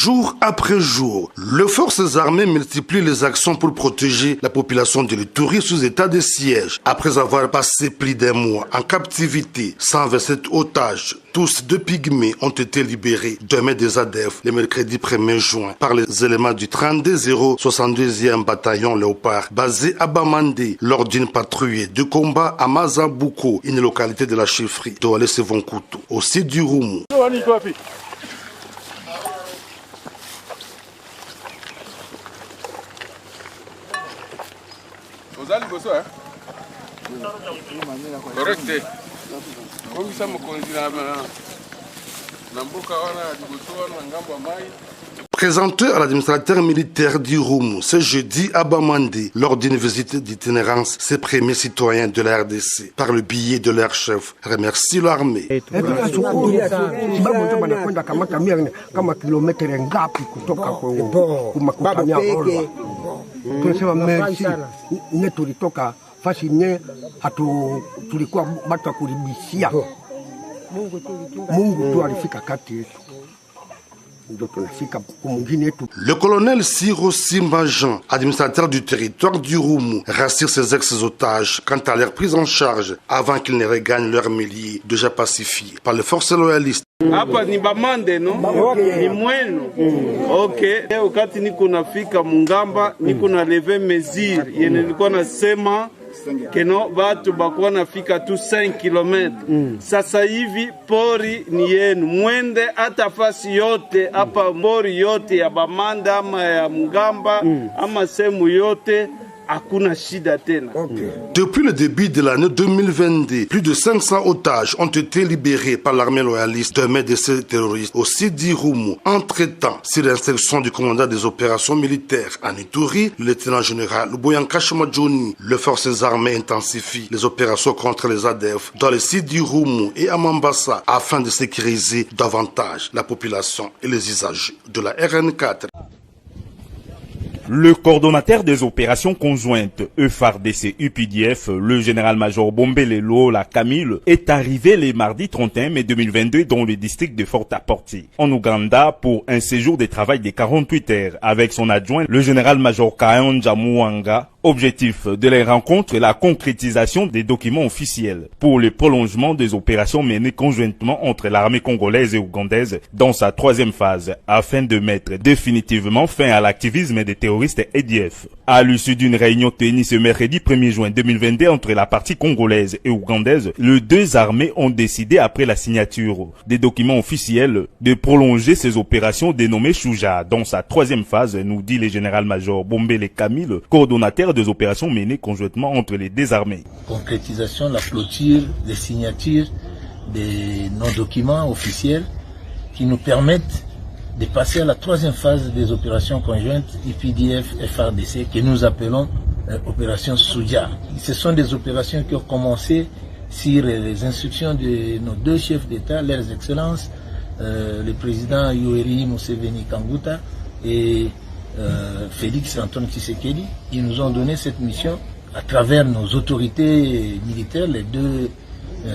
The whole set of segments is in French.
Jour après jour, les forces armées multiplient les actions pour protéger la population de l'Ituri sous état de siège. Après avoir passé plus d'un mois en captivité, 127 otages, tous deux pygmées, ont été libérés demain des ADF le mercredi 1er juin par les éléments du 32e bataillon Léopard basé à Bamandé lors d'une patrouille de combat à Mazabuko, une localité de la chefferie d'Oualé Sevonkutu, au sud du Roumu. Présenté à l'administrateur militaire du Roumu ce jeudi à Bamandé lors d'une visite d'itinérance, ces premiers citoyens de la RDC, par le biais de leur chef, remercient l'armée. Le colonel Siro Simbajan, administrateur du territoire du Roumu, rassure ses ex-otages quant à leur prise en charge avant qu'ils ne regagnent leur milliers déjà pacifiés par les forces loyalistes. Hapa ni Bamande no? Ni mwenu. Okay. Wakati niko nafika Mungamba, niko na leve mesure. Yene niko nasema keno watu bakuwa nafika tu 5 km. Sasa hivi pori ni yenu. Mwende hata fasi yote, hapa mbori yote ya Bamanda ama ya Mungamba, ama semu yote. Depuis le début de l'année 2022, plus de 500 otages ont été libérés par l'armée loyaliste de main de ces terroristes au sud du Roumu. Entre-temps, sur l'instruction du commandant des opérations militaires en Ituri, le lieutenant-général Boyanka Shmadjouni, les forces armées intensifient les opérations contre les ADF dans le sud du Roumu et à Mambasa afin de sécuriser davantage la population et les usagers de la RN4. Le coordonnateur des opérations conjointes FARDC-UPDF, le général-major Bombele Lola Camille, est arrivé le mardi 31 mai 2022 dans le district de Fort-à-Porty, en Ouganda, pour un séjour de travail de 48 heures avec son adjoint, le général-major Kayonja Muanga. Objectif de les rencontres, la concrétisation des documents officiels pour le prolongement des opérations menées conjointement entre l'armée congolaise et ougandaise dans sa 3e phase, afin de mettre définitivement fin à l'activisme des terroristes EDF. À l'issue d'une réunion tenue ce mercredi 1er juin 2022 entre la partie congolaise et ougandaise, les deux armées ont décidé, après la signature des documents officiels, de prolonger ces opérations dénommées Shuja dans sa 3e phase, nous dit le général-major Bombele Camille, coordonnateur des opérations menées conjointement entre les deux armées. Concrétisation, la clôture, les signatures de nos documents officiels qui nous permettent de passer à la 3e phase des opérations conjointes IPDF-FARDC que nous appelons opération Soudia. Ce sont des opérations qui ont commencé sur les instructions de nos deux chefs d'État, leurs excellences, le président Yoweri Museveni Kanguta et Félix Antoine Tshisekedi. Ils nous ont donné cette mission à travers nos autorités militaires, les deux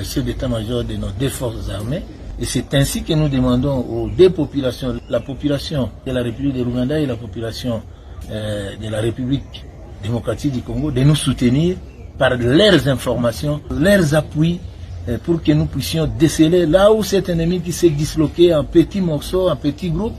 chefs d'état-major de nos deux forces armées. Et c'est ainsi que nous demandons aux deux populations, la population de la République de l'Ouganda et la population de la République démocratique du Congo, de nous soutenir par leurs informations, leurs appuis, pour que nous puissions déceler là où cet ennemi qui s'est disloqué en petits morceaux, en petits groupes,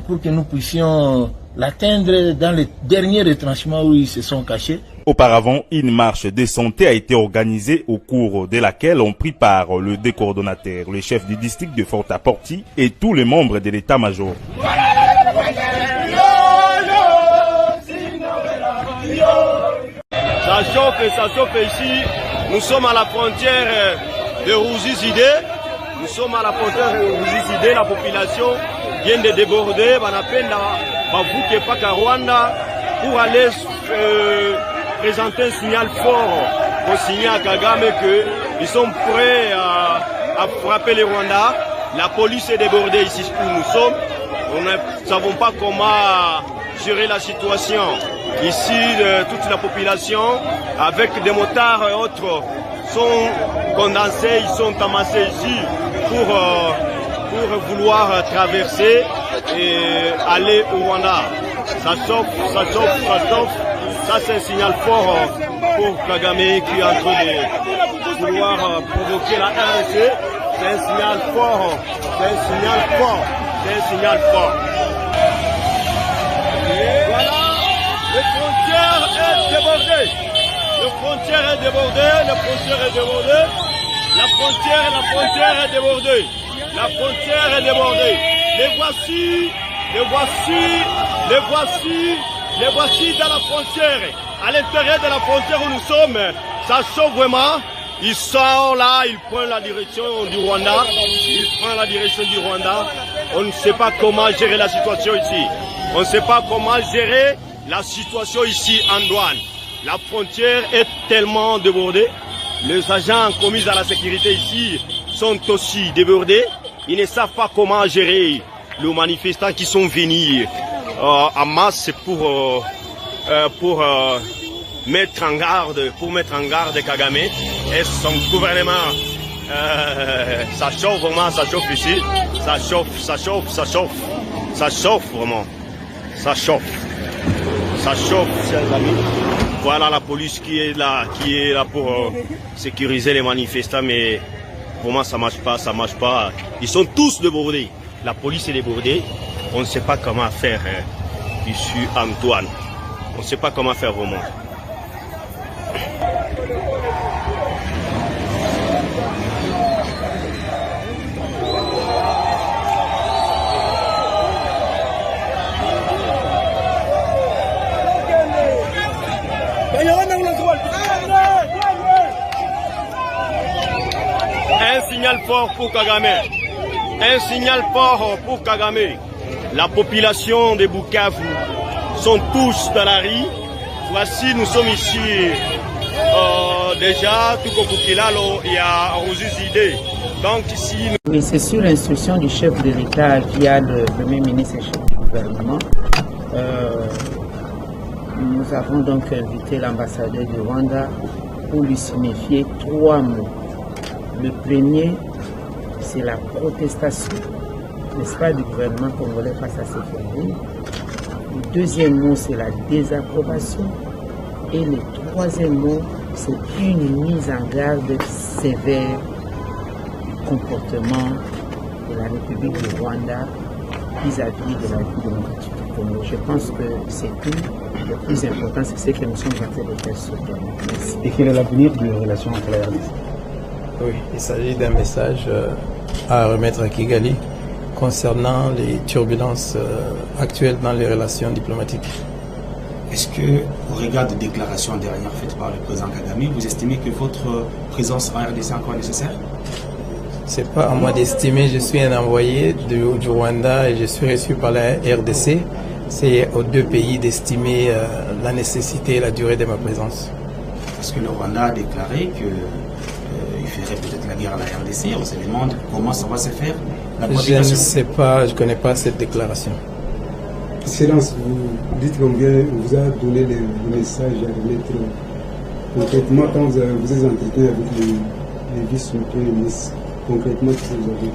pour que nous puissions l'atteindre dans les derniers retranchements où ils se sont cachés. Auparavant, une marche de santé a été organisée au cours de laquelle ont pris part le décoordonnateur, le chef du district de Fort-à-Porty et tous les membres de l'état-major. Ça chauffe ici. Nous sommes à la frontière de Rougi-Zidé. Nous sommes à la frontière de Rougi-Zidé. La population vient de déborder. On appelle la Bavuke Paka Rwanda pour aller présenter un signal fort au signal à Kagame qu'ils sont prêts à frapper les Rwandais. La police est débordée ici où nous sommes. Nous ne savons pas comment gérer la situation. Ici, toute la population, avec des motards et autres, sont condensés, ils sont amassés ici pour vouloir traverser. et aller au Rwanda. Ça chauffe, ça chauffe, ça chauffe. Ça c'est un signal fort pour Kagame qui est en train de vouloir provoquer la RDC. C'est un signal fort, c'est un signal fort, c'est un signal fort. Et voilà, les frontières est débordée. La frontière est débordée, la frontière est débordée. La frontière est débordée. La frontière est débordée. Les voici dans la frontière. À l'intérieur de la frontière où nous sommes, ça chauffe vraiment. Ils sont là, ils prennent la direction du Rwanda. On ne sait pas comment gérer la situation ici. On ne sait pas comment gérer la situation ici en douane. La frontière est tellement débordée. Les agents commis à la sécurité ici sont aussi débordés. Ils ne savent pas comment gérer les manifestants qui sont venus en masse pour mettre en garde Kagame et son gouvernement. Ça chauffe vraiment, ça chauffe ici. Ça chauffe vraiment. Ça chauffe, chers amis. Voilà la police qui est là pour sécuriser les manifestants, mais vraiment ça marche pas. Ils sont tous débordés. La police est débordée. On ne sait pas comment faire ici en douane. On ne sait pas comment faire vraiment. Un signal fort pour Kagame. Un signal fort pour Kagame. La population de Bukavu sont tous dans la rue. Voici, nous sommes ici déjà, tout comme Bukilalo, il y a Rosuzide. Donc ici... Oui, c'est sur l'instruction du chef de l'État via le Premier ministre et chef du gouvernement. Nous avons donc invité l'ambassadeur du Rwanda pour lui signifier 3 mots. Le premier, c'est la protestation, n'est-ce pas, du gouvernement congolais face à ces phénomènes. Le deuxième mot, c'est la désapprobation. Et le troisième mot, c'est une mise en garde sévère du comportement de la République du Rwanda vis-à-vis de la République démocratique du Congo. Je pense que c'est tout. Le plus important, c'est ce que nous sommes en train de faire sur le terrain. Merci. Et quel est l'avenir des relations entre la RDC? Oui, il s'agit d'un message à remettre à Kigali concernant les turbulences actuelles dans les relations diplomatiques. Est-ce que, au regard des déclarations dernières faites par le président Kagame, vous estimez que votre présence en RDC est encore nécessaire? C'est pas à moi d'estimer, je suis un envoyé du Rwanda et je suis reçu par la RDC. C'est aux deux pays d'estimer la nécessité et la durée de ma présence. Parce que le Rwanda a déclaré que il ferait peut-être la guerre à la RDC. On se demande comment ça va se faire. Je ne sais pas, je ne connais pas cette déclaration. Excellence, vous dites combien on vous a donné les messages à remettre concrètement quand vous êtes entretenu avec les vice-premiers ministres. Concrètement, qu'est-ce que vous avez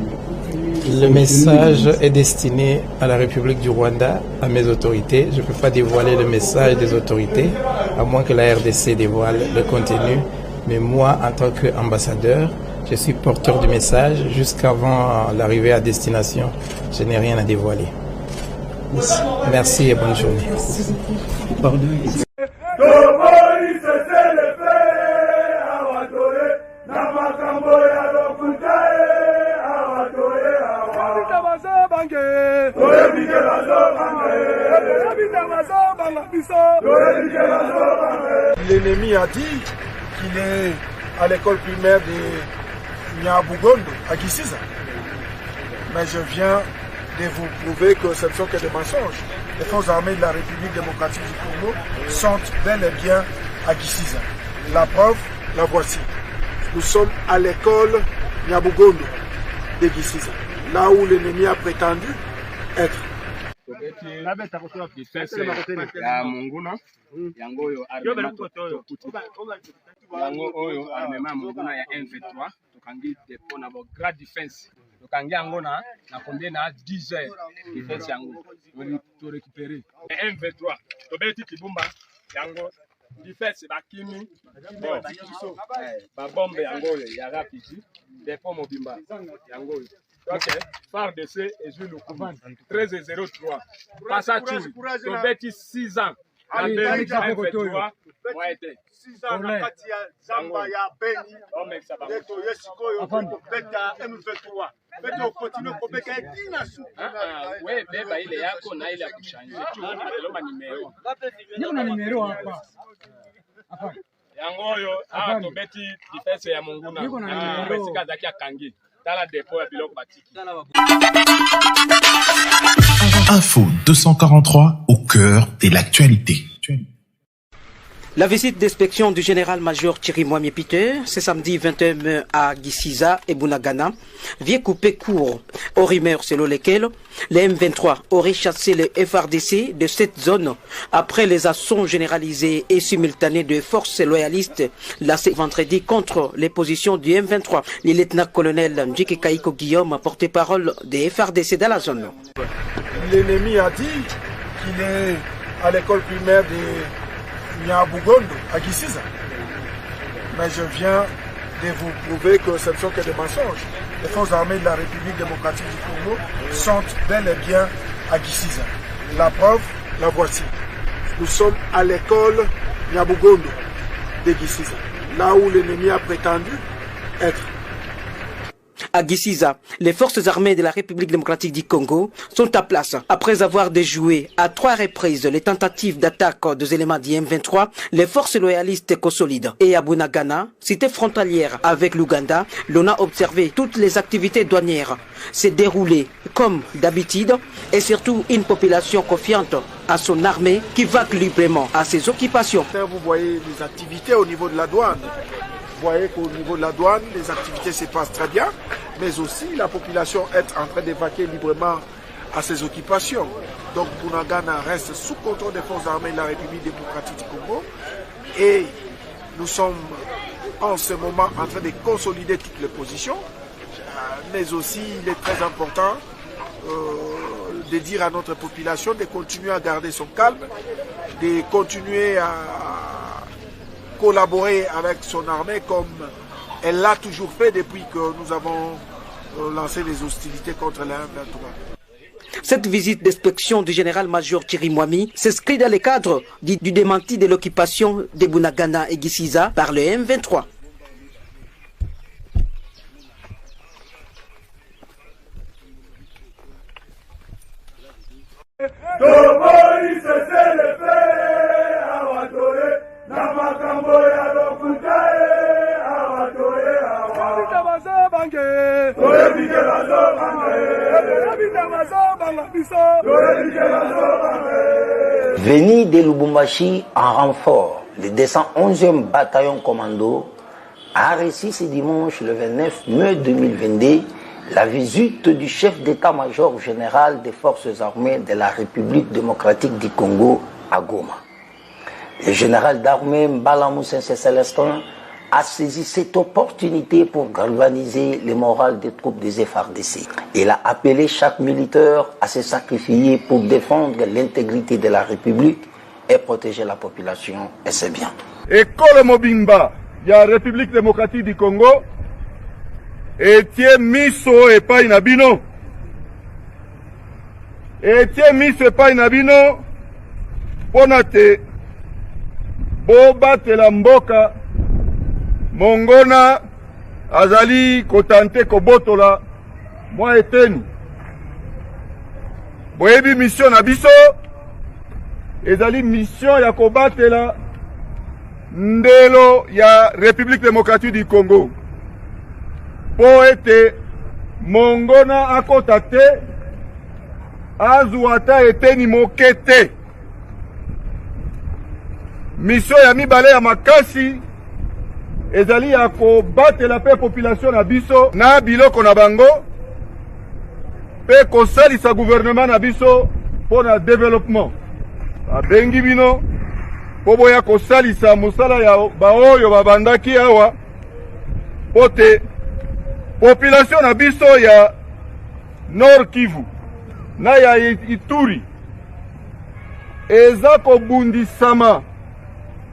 dit? Le message est destiné à la République du Rwanda, à mes autorités. Je ne peux pas dévoiler le message des autorités, à moins que la RDC dévoile le contenu. Mais moi, en tant qu'ambassadeur, je suis porteur du message. Jusqu'avant l'arrivée à destination, je n'ai rien à dévoiler. Merci, merci et bonne journée. Pardon. L'ennemi a dit qu'il est à l'école primaire de Nyabugondo, à Gisiza. Mais je viens de vous prouver que ce ne sont que des mensonges. Les forces armées de la République démocratique du Congo sont bel et bien à Gisiza. La preuve, la voici. Nous sommes à l'école Nyabugondo de Gisiza, là où l'ennemi a prétendu être. yango oyo armement monguna ya M23 tokangi dépôt na bo grande défense tokangi yango na combien na 10 heures defense yango to récupérer M23 tobeti kibumba yango defense bakimi ba bombe yango ya rapide dépôt mobimba yango ok FARDC et Jules Lukuman 13-03 passage tobeti 6 ans en 2023 moite 6 ans na kati ya zamba ya Beni neto yesikoyo kopeta M23 peto continue kopeka etina su we beba ile yako na ile ya kushanje tu eloma numero niko na numero hapa yango oyo tobeti defense ya Monguna na mesika zaki akangi tala dépôt ya biloko batiki. Info 243 au cœur de l'actualité. La visite d'inspection du général-major Thierry Mwami Peter, ce samedi 21 mai à Gisiza et Bunagana, vient couper court aux rumeurs selon lesquelles les M23 auraient chassé les FARDC de cette zone après les assauts généralisés et simultanés de forces loyalistes lancés vendredi contre les positions du M23. Le lieutenant-colonel Ndjike Kaiko Guillaume, porte-parole des FARDC dans la zone. L'ennemi a dit qu'il est à l'école primaire de Nyabugondo, à Gisiza. Mais je viens de vous prouver que ce ne sont que des mensonges. Les forces armées de la République démocratique du Congo sont bel et bien à Gisiza. La preuve, la voici. Nous sommes à l'école Nyabugondo de Gisiza, là où l'ennemi a prétendu être. À Gisiza, les forces armées de la République démocratique du Congo sont à place. Après avoir déjoué à 3 reprises les tentatives d'attaque des éléments du M23, les forces loyalistes consolident. Et à Bunagana, cité frontalière avec l'Ouganda, l'on a observé toutes les activités douanières se dérouler comme d'habitude et surtout une population confiante à son armée qui va librement à ses occupations. Vous voyez les activités au niveau de la douane. Vous voyez qu'au niveau de la douane, les activités se passent très bien, mais aussi la population est en train d'évacuer librement à ses occupations. Donc Bunagana reste sous contrôle des forces armées de la République démocratique du Congo et nous sommes en ce moment en train de consolider toutes les positions, mais aussi il est très important de dire à notre population de continuer à garder son calme, de continuer à collaborer avec son armée comme elle l'a toujours fait depuis que nous avons lancé les hostilités contre la M23. Cette visite d'inspection du général-major Thierry Mwami s'inscrit dans le cadre du démenti de l'occupation de Bunagana et Gisiza par le M23. Venu de Lubumbashi en renfort, le 211e bataillon commando a reçu ce dimanche le 29 mai 2022 la visite du chef d'état-major général des forces armées de la République démocratique du Congo à Goma. Le général d'armée Mbala Moussensé Célestin a saisi cette opportunité pour galvaniser le moral des troupes des FARDC. Il a appelé chaque militaire à se sacrifier pour défendre l'intégrité de la République et protéger la population et ses biens. École Mobimba, il y a la République démocratique du Congo, et tiens miso et pas inabino. Et tiens miso et pas inabino, ponate, boba telamboka, Mongona azali kotante kobotola moi eteni boyebi mission na biso ezali mission ya kobatela ndelo ya République démocratique du Congo po ete Mongona akota te azuata eteni mokete mission ya mibale ya makasi ezali ya kobatela pe population na biso na biloko na bango pe kosalisa gouvernement na biso pour na développement abengi bino po boya kosalisa mosala ya baoyo babandaki awa pote population na biso ya Nord Kivu na ya Ituri eza kobundisama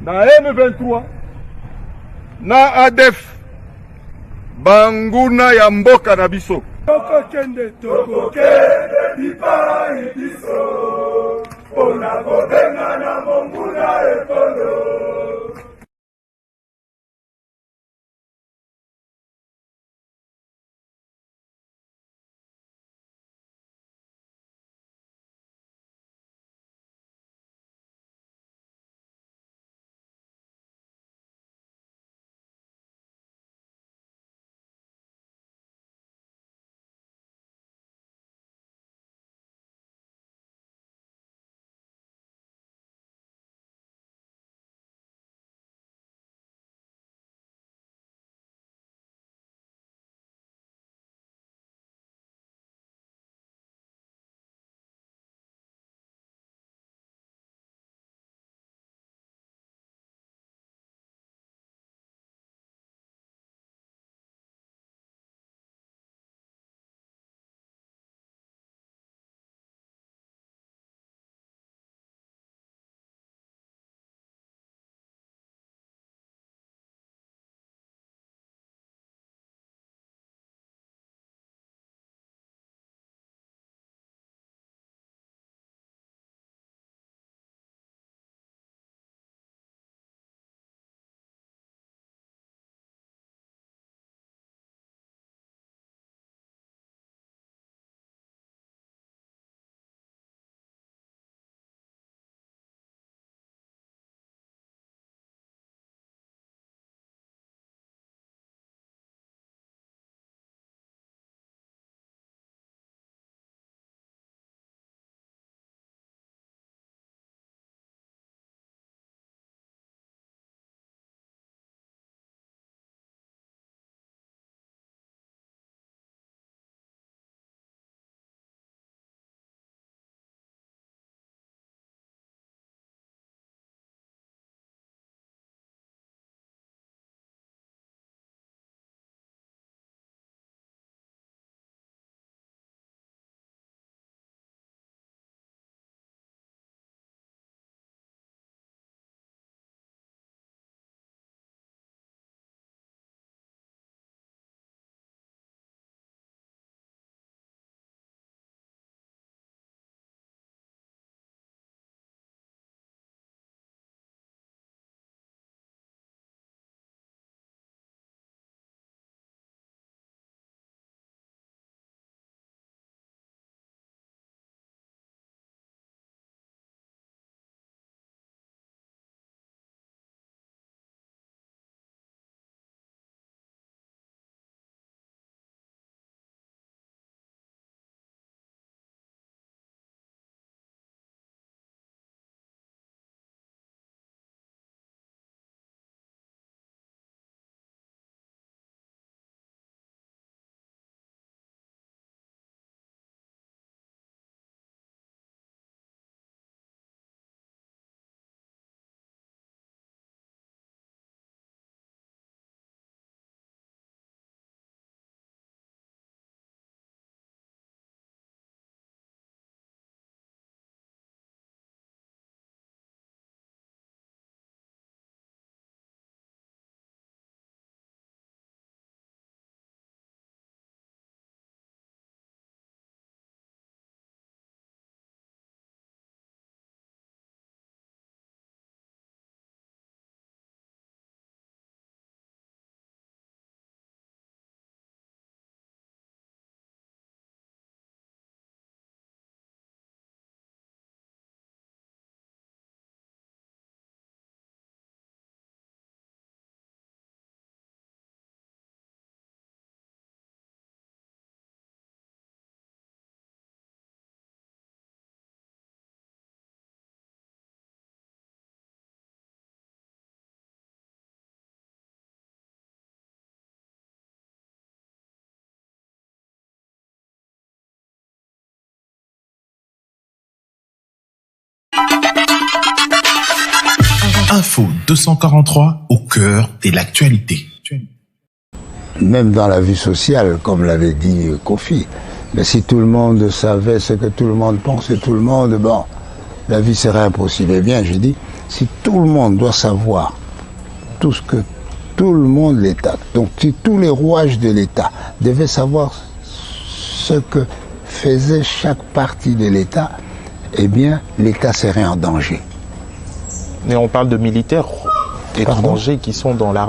na M23 na ADF banguna ya mboka na biso. Tokokende bipai biso pona kobenga na monguna ekolo. Info 243 au cœur de l'actualité. Même dans la vie sociale, comme l'avait dit Kofi, Mais si tout le monde savait ce que tout le monde pense et tout le monde, bon, la vie serait impossible. Eh bien, je dis, si tout le monde doit savoir tout ce que tout le monde, l'État, donc si tous les rouages de l'État devaient savoir ce que faisait chaque partie de l'État, eh bien, l'État serait en danger. Mais on parle de militaires étrangers qui sont dans l'armée.